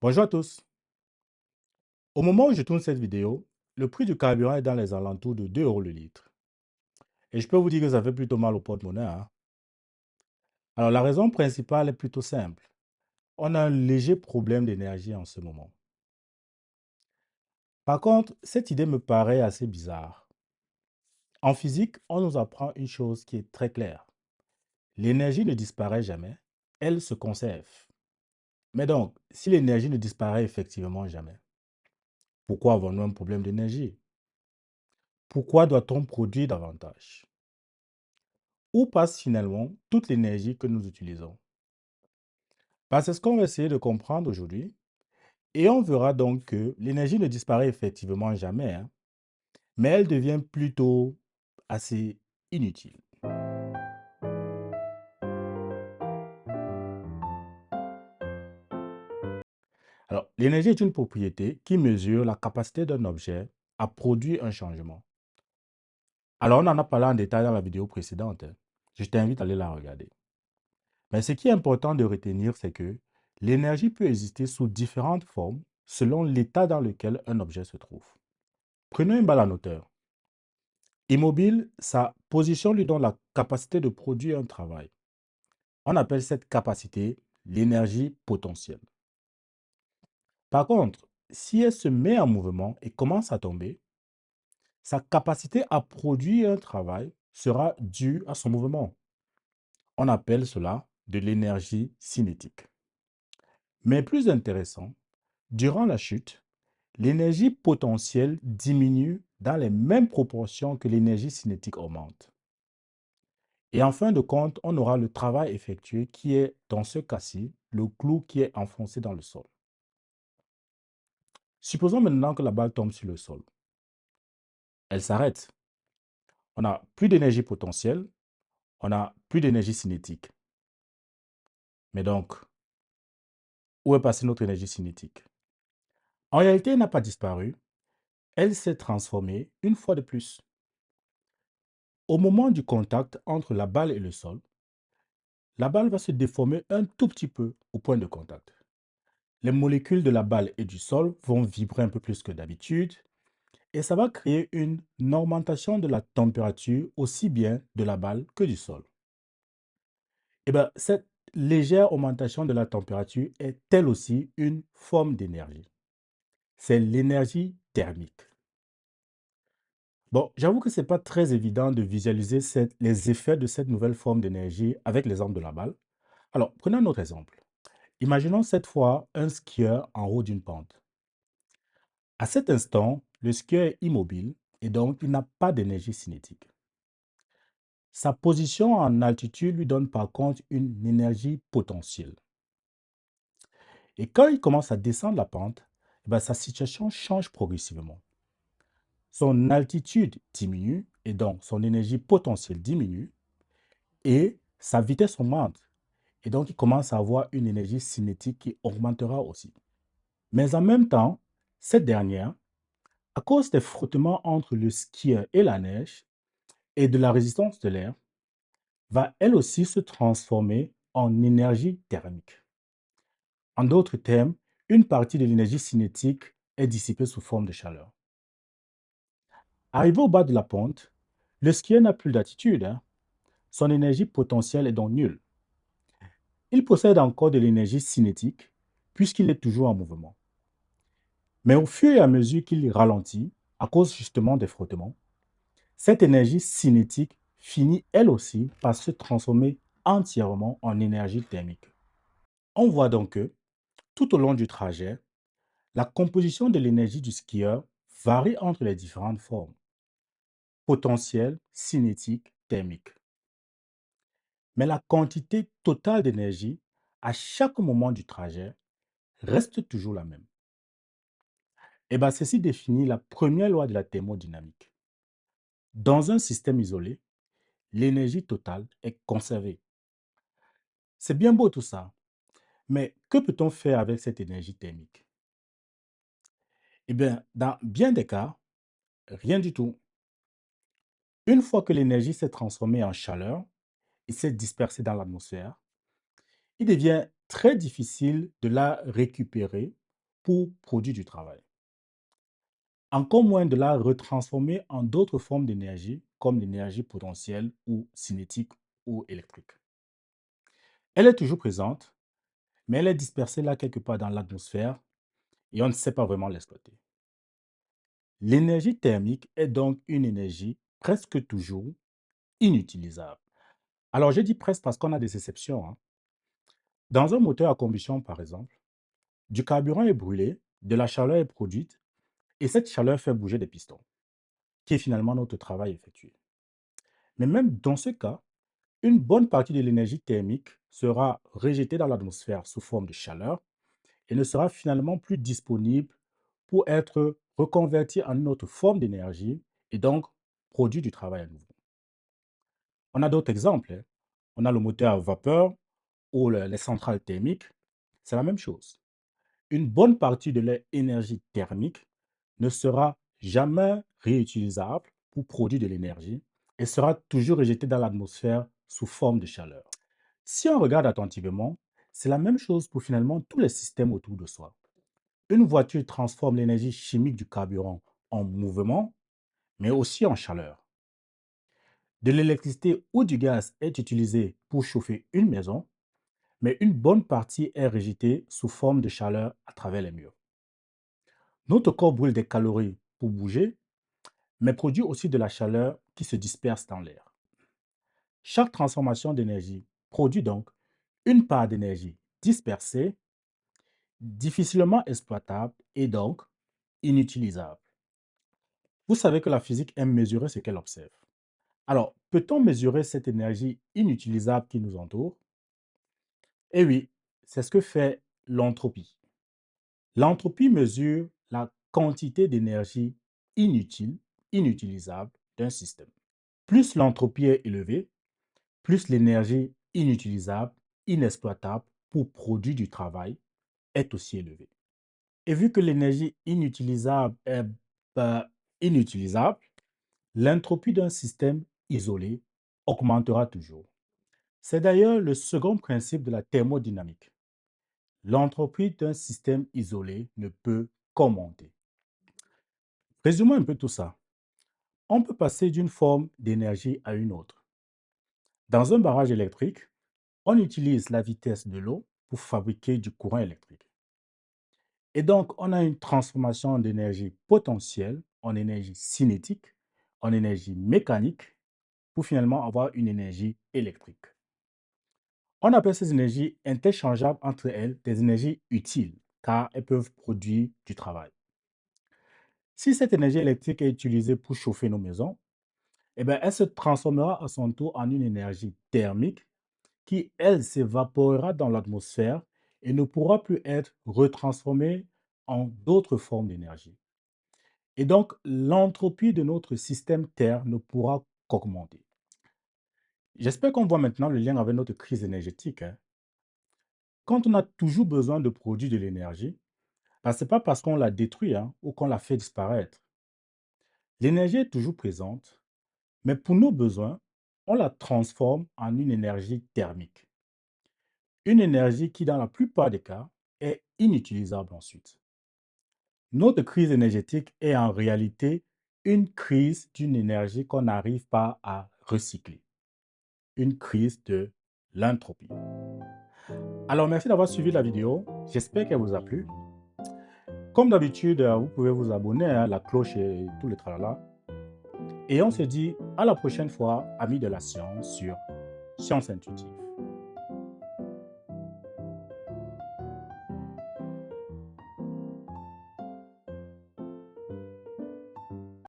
Bonjour à tous. Au moment où je tourne cette vidéo, le prix du carburant est dans les alentours de 2 euros le litre. Et je peux vous dire que ça fait plutôt mal au porte-monnaie, hein. Alors la raison principale est plutôt simple. On a un léger problème d'énergie en ce moment. Par contre, cette idée me paraît assez bizarre. En physique, on nous apprend une chose qui est très claire. L'énergie ne disparaît jamais, elle se conserve. Mais donc, si l'énergie ne disparaît effectivement jamais, pourquoi avons-nous un problème d'énergie? Pourquoi doit-on produire davantage? Où passe finalement toute l'énergie que nous utilisons? C'est ce qu'on va essayer de comprendre aujourd'hui. Et on verra donc que l'énergie ne disparaît effectivement jamais, hein, mais elle devient plutôt assez inutile. Alors, l'énergie est une propriété qui mesure la capacité d'un objet à produire un changement. Alors, on en a parlé en détail dans la vidéo précédente, hein. Je t'invite à aller la regarder. Mais ce qui est important de retenir, c'est que l'énergie peut exister sous différentes formes selon l'état dans lequel un objet se trouve. Prenons une balle en hauteur. Immobile, sa position lui donne la capacité de produire un travail. On appelle cette capacité l'énergie potentielle. Par contre, si elle se met en mouvement et commence à tomber, sa capacité à produire un travail sera due à son mouvement. On appelle cela de l'énergie cinétique. Mais plus intéressant, durant la chute, l'énergie potentielle diminue dans les mêmes proportions que l'énergie cinétique augmente. Et en fin de compte, on aura le travail effectué qui est, dans ce cas-ci, le clou qui est enfoncé dans le sol. Supposons maintenant que la balle tombe sur le sol. Elle s'arrête. On n'a plus d'énergie potentielle, on n'a plus d'énergie cinétique. Mais donc, où est passée notre énergie cinétique? En réalité, elle n'a pas disparu, elle s'est transformée une fois de plus. Au moment du contact entre la balle et le sol, la balle va se déformer un tout petit peu au point de contact. Les molécules de la balle et du sol vont vibrer un peu plus que d'habitude et ça va créer une augmentation de la température aussi bien de la balle que du sol. Et bien, cette légère augmentation de la température est elle aussi une forme d'énergie. C'est l'énergie thermique. Bon, j'avoue que ce n'est pas très évident de visualiser les effets de cette nouvelle forme d'énergie avec l'exemple de la balle. Alors, prenons un autre exemple. Imaginons cette fois un skieur en haut d'une pente. À cet instant, le skieur est immobile et donc il n'a pas d'énergie cinétique. Sa position en altitude lui donne par contre une énergie potentielle. Et quand il commence à descendre la pente, sa situation change progressivement. Son altitude diminue et donc son énergie potentielle diminue et sa vitesse augmente. Et donc il commence à avoir une énergie cinétique qui augmentera aussi. Mais en même temps, cette dernière, à cause des frottements entre le skieur et la neige et de la résistance de l'air, va elle aussi se transformer en énergie thermique. En d'autres termes, une partie de l'énergie cinétique est dissipée sous forme de chaleur. Arrivé au bas de la pente, le skieur n'a plus d'altitude, hein. Son énergie potentielle est donc nulle. Il possède encore de l'énergie cinétique puisqu'il est toujours en mouvement. Mais au fur et à mesure qu'il ralentit, à cause justement des frottements, cette énergie cinétique finit elle aussi par se transformer entièrement en énergie thermique. On voit donc que, tout au long du trajet, la composition de l'énergie du skieur varie entre les différentes formes, potentielle, cinétique, thermique. Mais la quantité totale d'énergie à chaque moment du trajet reste toujours la même. Et ceci définit la première loi de la thermodynamique. Dans un système isolé, l'énergie totale est conservée. C'est bien beau tout ça, mais que peut-on faire avec cette énergie thermique? Eh bien, dans bien des cas, rien du tout. Une fois que l'énergie s'est transformée en chaleur et s'est dispersée dans l'atmosphère, il devient très difficile de la récupérer pour produire du travail. Encore moins de la retransformer en d'autres formes d'énergie, comme l'énergie potentielle ou cinétique ou électrique. Elle est toujours présente, mais elle est dispersée là quelque part dans l'atmosphère et on ne sait pas vraiment l'exploiter. L'énergie thermique est donc une énergie presque toujours inutilisable. Alors, je dis presque parce qu'on a des exceptions, hein. Dans un moteur à combustion, par exemple, du carburant est brûlé, de la chaleur est produite, et cette chaleur fait bouger des pistons, qui est finalement notre travail effectué. Mais même dans ce cas, une bonne partie de l'énergie thermique sera rejetée dans l'atmosphère sous forme de chaleur et ne sera finalement plus disponible pour être reconvertie en une autre forme d'énergie et donc produire du travail à nouveau. On a d'autres exemples, hein. On a le moteur à vapeur ou les centrales thermiques. C'est la même chose. Une bonne partie de leur énergie thermique ne sera jamais réutilisable pour produire de l'énergie et sera toujours rejetée dans l'atmosphère sous forme de chaleur. Si on regarde attentivement, c'est la même chose pour finalement tous les systèmes autour de soi. Une voiture transforme l'énergie chimique du carburant en mouvement, mais aussi en chaleur. De l'électricité ou du gaz est utilisé pour chauffer une maison, mais une bonne partie est rejetée sous forme de chaleur à travers les murs. Notre corps brûle des calories pour bouger, mais produit aussi de la chaleur qui se disperse dans l'air. Chaque transformation d'énergie produit donc une part d'énergie dispersée, difficilement exploitable et donc inutilisable. Vous savez que la physique aime mesurer ce qu'elle observe. Alors, peut-on mesurer cette énergie inutilisable qui nous entoure? Eh oui, c'est ce que fait l'entropie. L'entropie mesure la quantité d'énergie inutile, inutilisable d'un système. Plus l'entropie est élevée, plus l'énergie inutilisable, inexploitable pour produire du travail est aussi élevée. Et vu que l'énergie inutilisable est euh, inutilisable, l'entropie d'un système isolé augmentera toujours. C'est d'ailleurs le second principe de la thermodynamique. L'entropie d'un système isolé ne peut qu'augmenter. Résumons un peu tout ça. On peut passer d'une forme d'énergie à une autre. Dans un barrage électrique, on utilise la vitesse de l'eau pour fabriquer du courant électrique. Et donc, on a une transformation d'énergie potentielle en énergie cinétique, en énergie mécanique, pour finalement avoir une énergie électrique. On appelle ces énergies interchangeables entre elles des énergies utiles, car elles peuvent produire du travail. Si cette énergie électrique est utilisée pour chauffer nos maisons, eh bien, elle se transformera à son tour en une énergie thermique qui, elle, s'évaporera dans l'atmosphère et ne pourra plus être retransformée en d'autres formes d'énergie. Et donc, l'entropie de notre système Terre ne pourra qu'augmenter. J'espère qu'on voit maintenant le lien avec notre crise énergétique, hein. Quand on a toujours besoin de produire de l'énergie, ben, ce n'est pas parce qu'on la détruit, hein, ou qu'on la fait disparaître. L'énergie est toujours présente, mais pour nos besoins, on la transforme en une énergie thermique. Une énergie qui, dans la plupart des cas, est inutilisable ensuite. Notre crise énergétique est en réalité une crise d'une énergie qu'on n'arrive pas à recycler. Une crise de l'entropie. Alors, merci d'avoir suivi la vidéo. J'espère qu'elle vous a plu. Comme d'habitude, vous pouvez vous abonner à la cloche et tout le tralala. Et on se dit à la prochaine fois, amis de la science, sur Science Intuitive.